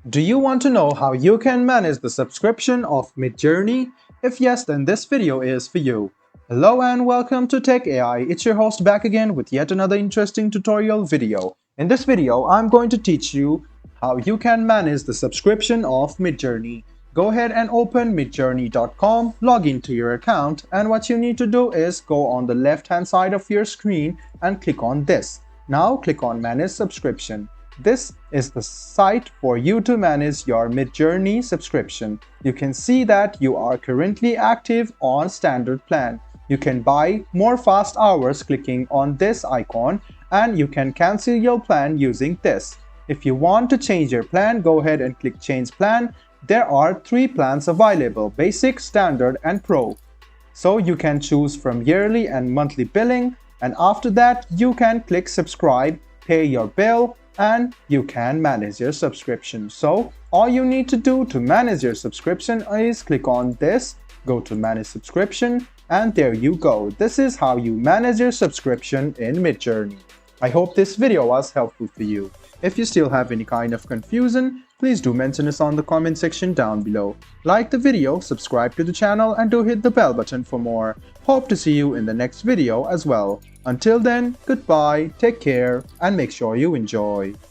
Do you want to know how you can manage the subscription of Midjourney? If yes, then this video is for you. Hello and welcome to Tech AI. It's your host back again with yet another interesting tutorial video. In this video, I'm going to teach you how you can manage the subscription of Midjourney. Go ahead and open midjourney.com, log into your account, and what you need to do is go on the left hand side of your screen and click on this. Now click on Manage Subscription. This is the site for you to manage your Midjourney subscription. You can see that you are currently active on standard plan. You can buy more fast hours clicking on this icon, and you can cancel your plan using this. If you want to change your plan, go ahead and click Change Plan. There are 3 plans available: Basic, Standard, and Pro. So you can choose from yearly and monthly billing, and after that you can click Subscribe, pay your bill, and you can manage your subscription. So all you need to do to manage your subscription is click on this, go to Manage Subscription, and there you go. This is how you manage your subscription in Midjourney. I hope this video was helpful for you. If you still have any kind of confusion, please do mention us on the comment section down below. Like the video, subscribe to the channel, and do hit the bell button for more. Hope to see you in the next video as well. Until then, goodbye, take care, and make sure you enjoy.